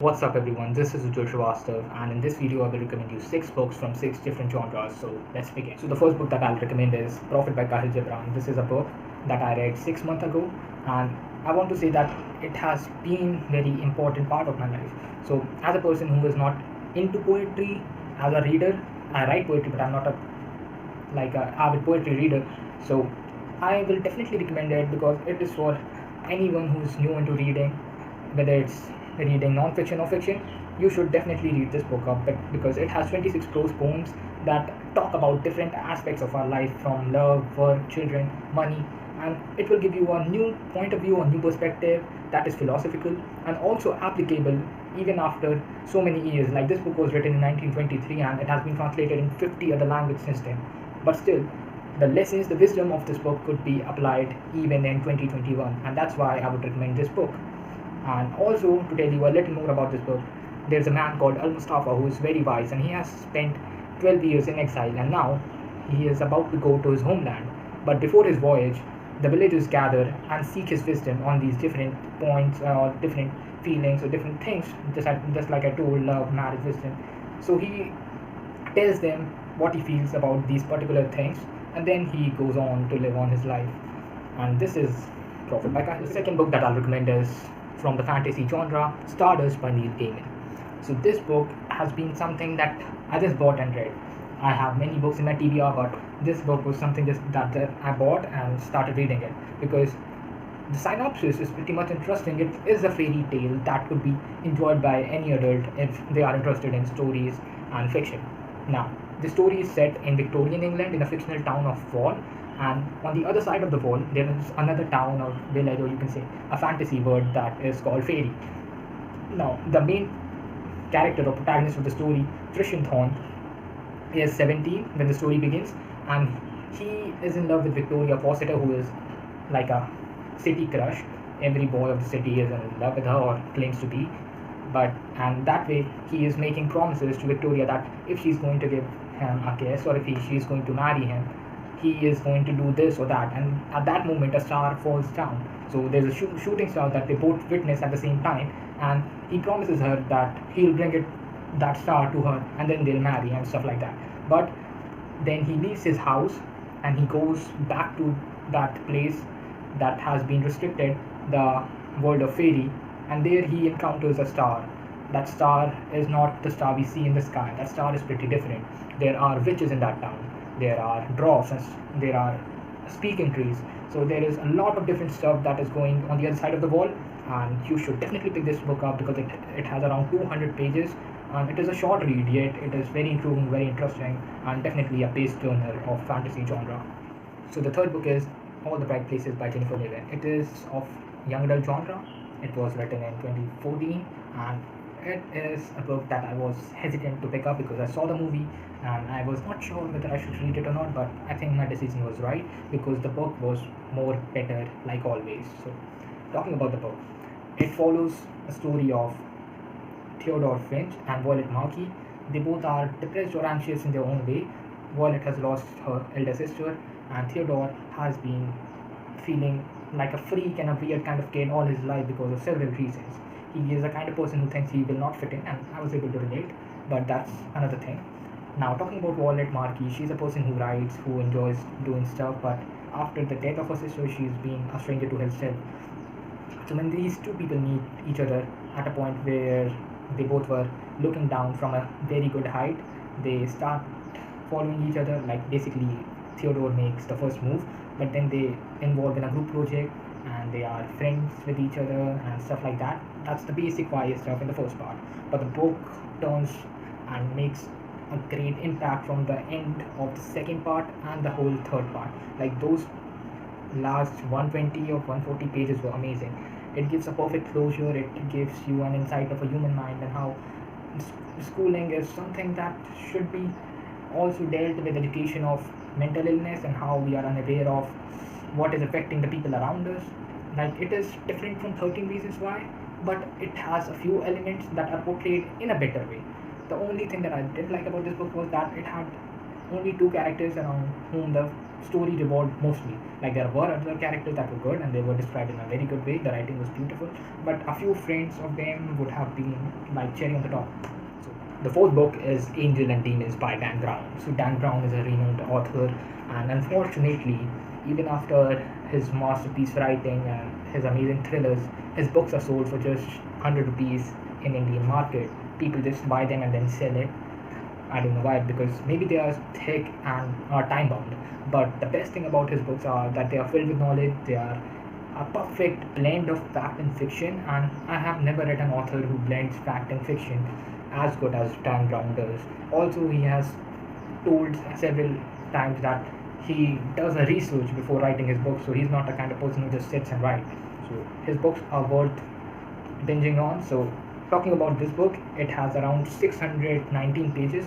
What's up everyone, this is Ujjwal Srivastav and in this video I will recommend you 6 books from 6 different genres, so let's begin. So the first book that I'll recommend is Prophet by Khalil Gibran. This is a book that I read 6 months ago and I want to say that it has been very important part of my life. So as a person who is not into poetry, as a reader, I write poetry but I'm not a avid poetry reader, so I will definitely recommend it because it is for anyone who's new into reading, whether it's reading non-fiction or fiction. You should definitely read this book up because it has 26 prose poems that talk about different aspects of our life, from love, work, children, money, and it will give you a new point of view, a new perspective that is philosophical and also applicable even after so many years. Like, this book was written in 1923 and it has been translated in 50 other languages since then, but still the lessons, the wisdom of this book could be applied even in 2021, and that's why I would recommend this book. And also, to tell you a little more about this book, there's a man called Al Mustafa who is very wise and he has spent 12 years in exile, and now he is about to go to his homeland. But before his voyage, the villagers gather and seek his wisdom on these different points or different feelings or different things, just like I told, love, marriage, wisdom. So he tells them what he feels about these particular things, and then he goes on to live on his life. And this is Prophet by Khalil. The second book that I'll recommend is from the fantasy genre, Stardust by Neil Gaiman. So this book has been something that I just bought and read. I have many books in my TBR, but this book was something that I bought and started reading it because the synopsis is pretty much interesting. It is a fairy tale that could be enjoyed by any adult if they are interested in stories and fiction. Now, the story is set in Victorian England in a fictional town of Wall, and on the other side of the wall, there is another town or village, or you can say a fantasy world that is called Fairy. Now, the main character or protagonist of the story, Trishan Thorn, is 17 when the story begins, and he is in love with Victoria Fossiter, who is like a city crush. Every boy of the city is in love with her or claims to be, but and that way he is making promises to Victoria that if she's going to give him a kiss or if she's going to marry him, he is going to do this or that. And at that moment, a star falls down. So there's a shooting star that they both witness at the same time, and he promises her that he'll bring that star to her, and then they'll marry and stuff like that. But then he leaves his house and he goes back to that place that has been restricted, the world of fairy, and there he encounters a star. That star is not the star we see in the sky. That star is pretty different. There are witches in that town. There are dwarfs and there are speaking trees. So there is a lot of different stuff that is going on the other side of the wall, and you should definitely pick this book up because it has around 200 pages and it is a short read, yet it is very intriguing, very interesting, and definitely a page turner of fantasy genre. So the third book is All the Bright Places by Jennifer Levin. It is of young adult genre. It was written in 2014, and it is a book that I was hesitant to pick up because I saw the movie and I was not sure whether I should read it or not, but I think my decision was right because the book was more better, like always. So, talking about the book, it follows a story of Theodore Finch and Violet Markey. They both are depressed or anxious in their own way. Violet has lost her elder sister, and Theodore has been feeling like a freak and a weird kind of kid all his life because of several reasons. He is the kind of person who thinks he will not fit in, and I was able to relate, but that's another thing. Now, talking about Violet Markey, she's a person who writes, who enjoys doing stuff, but after the death of her sister, she's been a stranger to herself. So when these two people meet each other at a point where they both were looking down from a very good height, they start following each other. Like, basically, Theodore makes the first move, but then they involve in a group project and they are friends with each other and stuff like that. That's the basic YA stuff in the first part. But the book turns and makes a great impact from the end of the second part and the whole third part. Like, those last 120 or 140 pages were amazing. It gives a perfect closure, it gives you an insight of a human mind and how schooling is something that should be also dealt with education of mental illness and how we are unaware of what is affecting the people around us. Like, it is different from 13 Reasons Why, but it has a few elements that are portrayed in a better way. The only thing that I didn't like about this book was that it had only two characters around whom the story revolved mostly. Like there were other characters that were good and they were described in a very good way. The writing was beautiful, but a few frames of them would have been like cherry on the top. So the fourth book is Angel and Demons by Dan Brown. So Dan Brown is a renowned author, and unfortunately, even after his masterpiece writing and his amazing thrillers, his books are sold for just 100 rupees in Indian market. People just buy them and then sell it. I don't know why, because maybe they are thick and are time bound. But the best thing about his books are that they are filled with knowledge. They are a perfect blend of fact and fiction, and I have never read an author who blends fact and fiction as good as Dan Brown does. Also, he has told several times that he does a research before writing his book, so he's not the kind of person who just sits and writes. So his books are worth binging on. So talking about this book, it has around 619 pages,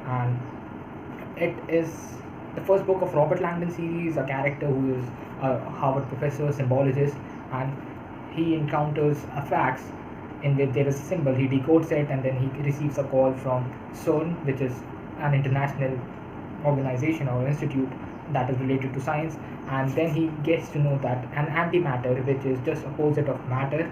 and it is the first book of Robert Langdon series, a character who is a Harvard professor, symbologist, and he encounters a fax in which there is a symbol. He decodes it, and then he receives a call from CERN, which is an international organization or institute that is related to science. And then he gets to know that an antimatter, which is just opposite of matter,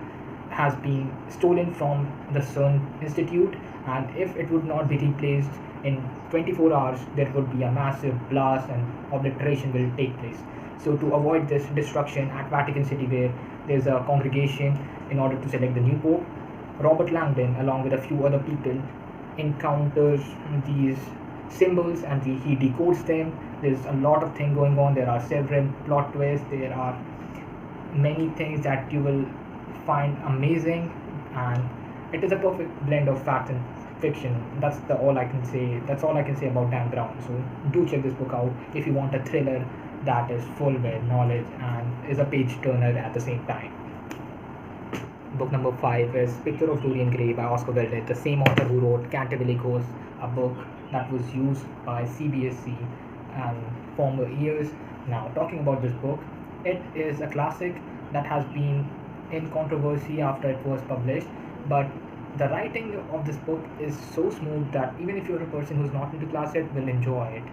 has been stolen from the CERN Institute, and if it would not be replaced in 24 hours, there would be a massive blast and obliteration will take place. So to avoid this destruction at Vatican City, where there's a congregation in order to select the new pope, Robert Langdon, along with a few other people, encounters these symbols and he decodes them. There's a lot of things going on. There are several plot twists. There are many things that you will find amazing, and it is a perfect blend of fact and fiction. All I can say. That's all I can say about Dan Brown. So do check this book out if you want a thriller that is full with knowledge and is a page turner at the same time. Book number 5 is Picture of Dorian Gray by Oscar Wilde, the same author who wrote Canterville Ghost, a book that was used by CBSE and former years. Now, talking about this book, it is a classic that has been in controversy after it was published, but the writing of this book is so smooth that even if you're a person who's not into classic will enjoy it.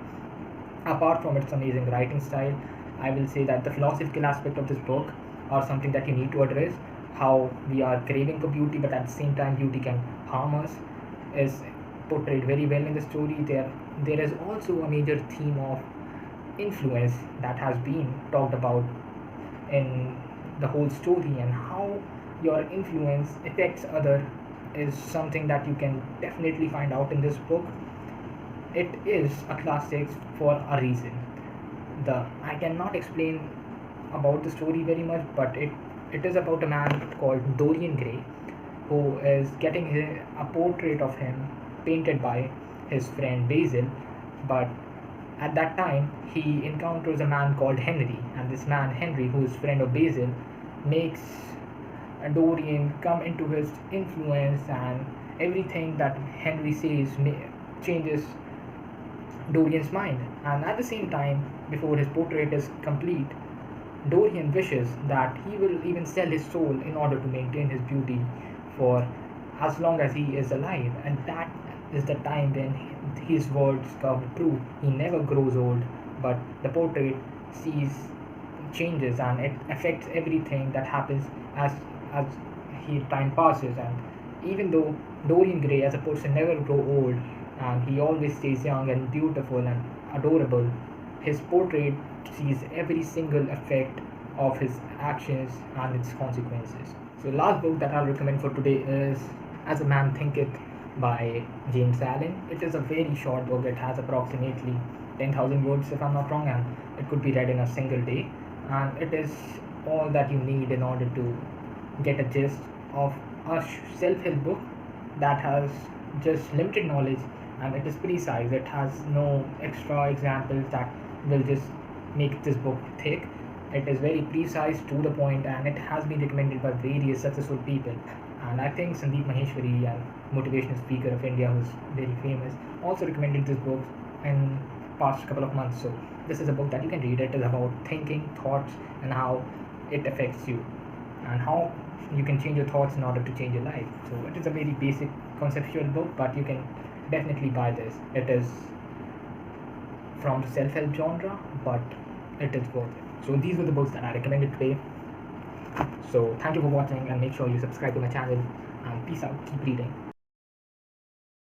Apart from its amazing writing style, I will say that the philosophical aspect of this book are something that you need to address. How we are craving for beauty, but at the same time beauty can harm us, is portrayed very well in the story. There is also a major theme of influence that has been talked about in the whole story, and how your influence affects other is something that you can definitely find out in this book. It is a classic for a reason. I cannot explain about the story very much, but it is about a man called Dorian Gray, who is getting a portrait of him painted by his friend Basil. But at that time, he encounters a man called Henry, and this man Henry, who is friend of Basil, makes Dorian come into his influence, and everything that Henry says changes Dorian's mind. And at the same time, before his portrait is complete, Dorian wishes that he will even sell his soul in order to maintain his beauty for as long as he is alive. And that is the time when his words come true. He never grows old, but the portrait sees changes, and it affects everything that happens as time passes. And even though Dorian Gray as a person never grow old, and he always stays young and beautiful and adorable, his portrait sees every single effect of his actions and its consequences. So last book that I'll recommend for today is As a Man Thinketh by James Allen. It is a very short book. It has approximately 10,000 words if I'm not wrong, and it could be read in a single day, and it is all that you need in order to get a gist of a self-help book that has just limited knowledge, and it is precise. It has no extra examples that will just make this book thick. It is very precise, to the point, and it has been recommended by various successful people. And I think Sandeep Maheshwari, a motivational speaker of India who's very famous, also recommended this book in past couple of months. So this is a book that you can read. It is about thinking, thoughts, and how it affects you, and how you can change your thoughts in order to change your life. So it is a very basic conceptual book, but you can definitely buy this. It is from the self-help genre, but it is worth it. So these were the books that I recommended today. So thank you for watching, and make sure you subscribe to my channel, and peace out, keep reading.